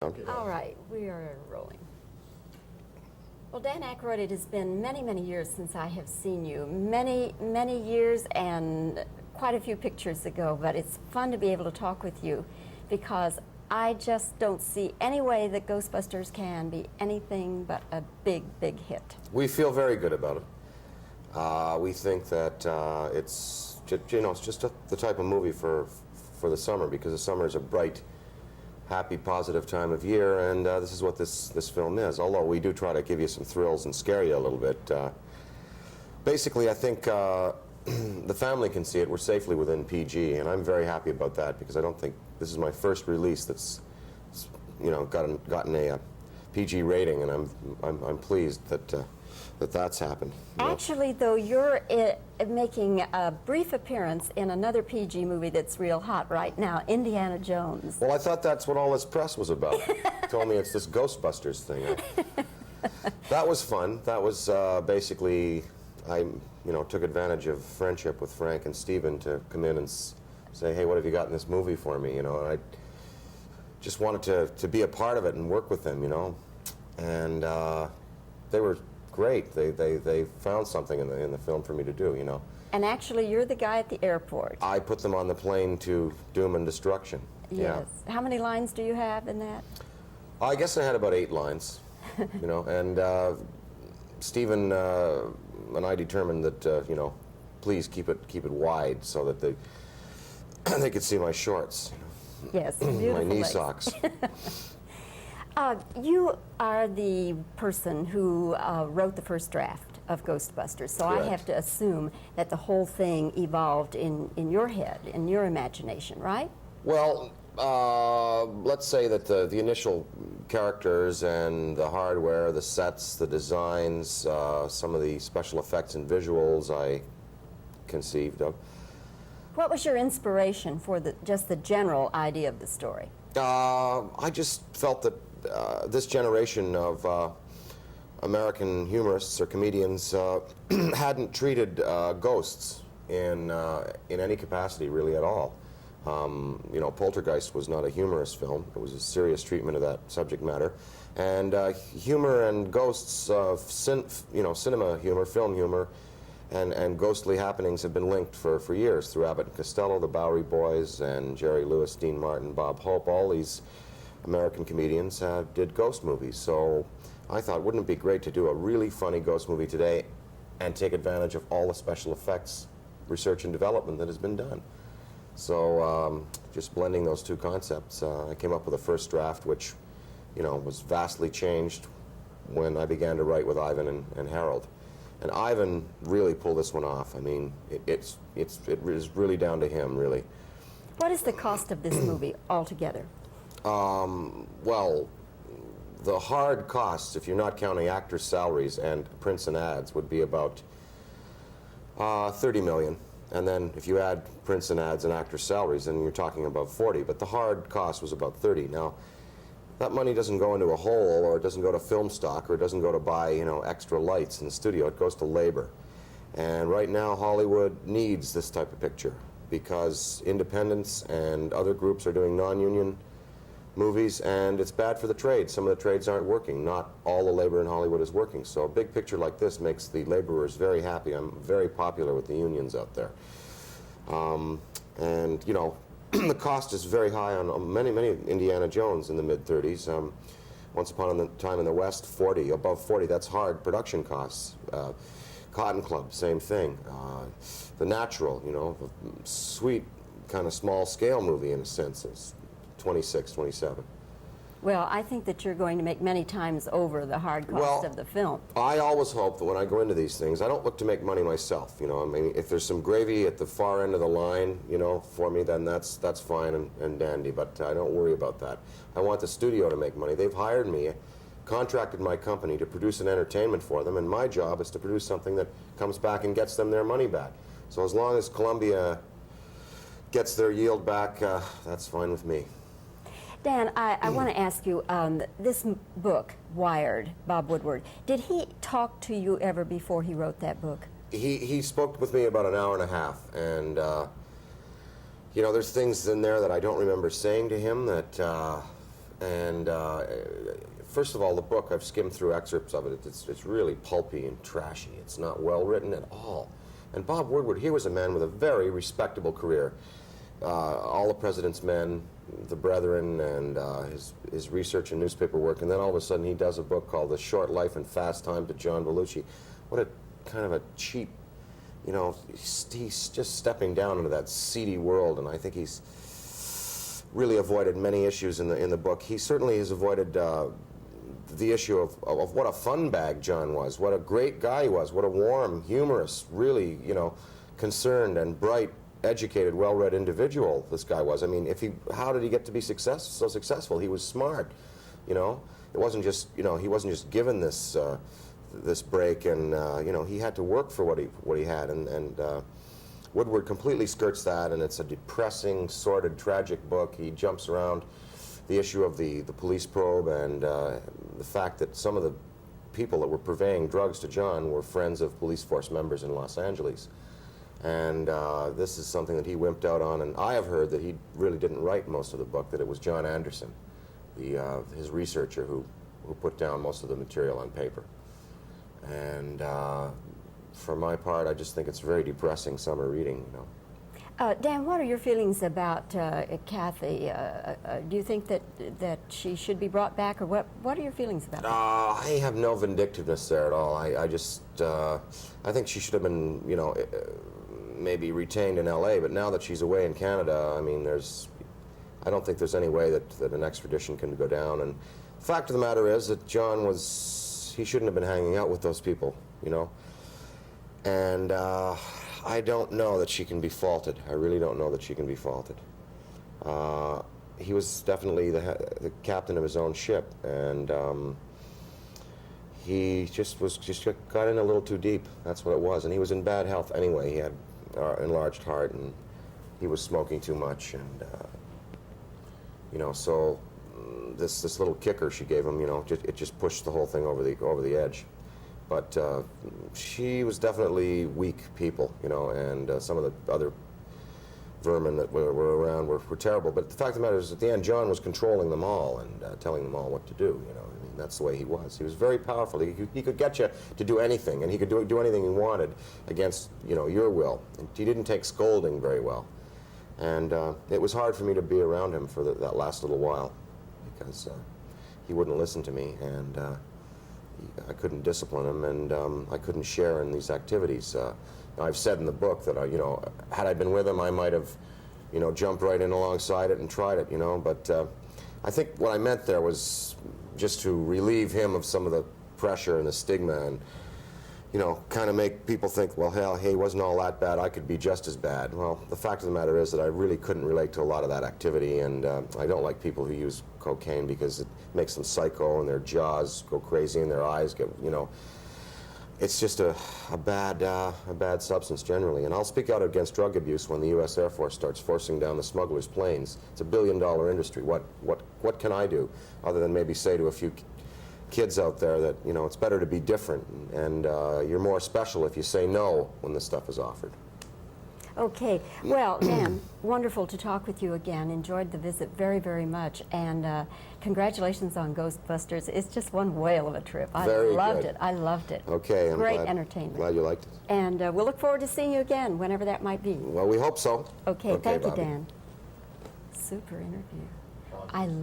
Okay. All right, we are rolling. Well, Dan Aykroyd, it has been many, many years since I have seen you. Many, many years and quite a few pictures ago, but it's fun to be able to talk with you because I just don't see any way that Ghostbusters can be anything but a big, big hit. We feel very good about it. We think that it's just the type of movie for the summer, because the summer is a bright, happy, positive time of year, and this is what this film is. Although we do try to give you some thrills and scare you a little bit. Basically, I think the family can see it. We're safely within PG, and I'm very happy about that because I don't think this is my first release that's gotten a PG rating, and I'm pleased that that's happened. Actually, though, you're making a brief appearance in another PG movie that's real hot right now, Indiana Jones. Well, I thought that's what all this press was about. Told me it's this Ghostbusters thing. That was fun. That was basically, I took advantage of friendship with Frank and Steven to come in and say, hey, what have you got in this movie for me? And I just wanted to be a part of it and work with them, and they were great. They found something in the film for me to do, And actually, you're the guy at the airport. I put them on the plane to doom and destruction. Yes. Yeah. How many lines do you have in that? I guess I had about 8 lines, and Stephen and I determined that, please keep it wide so that they could see my shorts. Yes, My beautiful knee legs. socks. You are the person who wrote the first draft of Ghostbusters, so Correct. I have to assume that the whole thing evolved in your head, in your imagination, right? Well, let's say that the initial characters and the hardware, the sets, the designs, some of the special effects and visuals I conceived of. What was your inspiration for just the general idea of the story? I just felt that this generation of American humorists or comedians hadn't treated ghosts in any capacity really at all. Poltergeist was not a humorous film. It was a serious treatment of that subject matter. And humor and ghosts, cinema humor, film humor, and ghostly happenings have been linked for years through Abbott and Costello, the Bowery Boys, and Jerry Lewis, Dean Martin, Bob Hope. All these American comedians did ghost movies. So I thought, wouldn't it be great to do a really funny ghost movie today and take advantage of all the special effects research and development that has been done? So just blending those two concepts, I came up with a first draft which, was vastly changed when I began to write with Ivan and Harold. And Ivan really pulled this one off. I mean, it is really down to him, really. What is the cost of this movie altogether? Well, the hard costs, if you're not counting actors' salaries and prints and ads, would be about $30 million. And then if you add prints and ads and actors' salaries, then you're talking about 40. But the hard cost was about 30. Now, that money doesn't go into a hole, or it doesn't go to film stock, or it doesn't go to buy, extra lights in the studio. It goes to labor. And right now, Hollywood needs this type of picture because independents and other groups are doing non-union movies, and it's bad for the trade. Some of the trades aren't working. Not all the labor in Hollywood is working. So a big picture like this makes the laborers very happy. I'm very popular with the unions out there. And, the cost is very high on many Indiana Jones in the mid-30s. Once Upon a Time in the West, 40, above 40, that's hard production costs. Cotton Club, same thing. The Natural, a sweet kind of small-scale movie in a sense. It's 26, 27. Well, I think that you're going to make many times over the hard cost of the film. I always hope that when I go into these things, I don't look to make money myself. I mean, if there's some gravy at the far end of the line, for me, then that's fine and dandy. But I don't worry about that. I want the studio to make money. They've hired me, contracted my company to produce an entertainment for them, and my job is to produce something that comes back and gets them their money back. So as long as Columbia gets their yield back, that's fine with me. Dan, I want to ask you, this book, Wired, Bob Woodward, did he talk to you ever before he wrote that book? He spoke with me about an hour and a half, and there's things in there that I don't remember saying to him that And first of all, the book, I've skimmed through excerpts of it. It's really pulpy and trashy. It's not well written at all. And Bob Woodward, he was a man with a very respectable career. All the President's Men, The Brethren, and his research and newspaper work. And then all of a sudden he does a book called The Short Life and Fast Times of John Belushi. What a kind of a cheap, you know, he's just stepping down into that seedy world, and I think he's really avoided many issues in the book. He certainly has avoided the issue of what a fun bag John was, what a great guy he was, what a warm, humorous, really, you know, concerned and bright, educated, well-read individual this guy was. I mean, how did he get to be so successful? He was smart, you know. It wasn't just, you know, he wasn't just given this this break, and you know, he had to work for what he had, and Woodward completely skirts that, and it's a depressing, sordid, tragic book. He jumps around the issue of the police probe and the fact that some of the people that were purveying drugs to John were friends of police force members in Los Angeles. And this is something that he wimped out on, and I have heard that he really didn't write most of the book, that it was John Anderson, his researcher, who put down most of the material on paper. And for my part, I just think it's very depressing summer reading, you know. Dan, what are your feelings about Kathy? Do you think that she should be brought back, or what are your feelings about that? I have no vindictiveness there at all. I just, I think she should have been, you know, maybe retained in L.A., but now that she's away in Canada, I mean, I don't think there's any way that an extradition can go down. And the fact of the matter is that John he shouldn't have been hanging out with those people, you know. And I don't know that she can be faulted. I really don't know that she can be faulted. He was definitely the captain of his own ship, and he just got in a little too deep. That's what it was. And he was in bad health anyway. He had enlarged heart, and he was smoking too much, and you know, so this little kicker she gave him, you know, it just pushed the whole thing over the edge. But she was definitely weak people, you know, and some of the other vermin that were around were terrible. But the fact of the matter is, at the end, John was controlling them all and telling them all what to do, you know. I mean, that's the way he was. He was very powerful. He could get you to do anything, and he could do anything he wanted against, you know, your will. And he didn't take scolding very well. And it was hard for me to be around him for that last little while, because he wouldn't listen to me, and I couldn't discipline him, and I couldn't share in these activities. I've said in the book that, you know, had I been with him, I might have, you know, jumped right in alongside it and tried it, you know. But I think what I meant there was just to relieve him of some of the pressure and the stigma, and, you know, kind of make people think, well, hell, hey, he wasn't all that bad. I could be just as bad. Well, the fact of the matter is that I really couldn't relate to a lot of that activity, and I don't like people who use cocaine because it makes them psycho, and their jaws go crazy and their eyes get, you know, it's just a bad substance generally. And I'll speak out against drug abuse when the U.S. Air Force starts forcing down the smugglers' planes. It's a billion-dollar industry. What can I do other than maybe say to a few kids out there that, you know, it's better to be different, and you're more special if you say no when this stuff is offered. Okay. Well, Dan, wonderful to talk with you again. Enjoyed the visit very, very much. And congratulations on Ghostbusters. It's just one whale of a trip. I loved it. I loved it. Okay. Great entertainment. Glad you liked it. And we'll look forward to seeing you again, whenever that might be. Well, we hope so. Okay. Thank you, Bobbie. Dan. Super interview.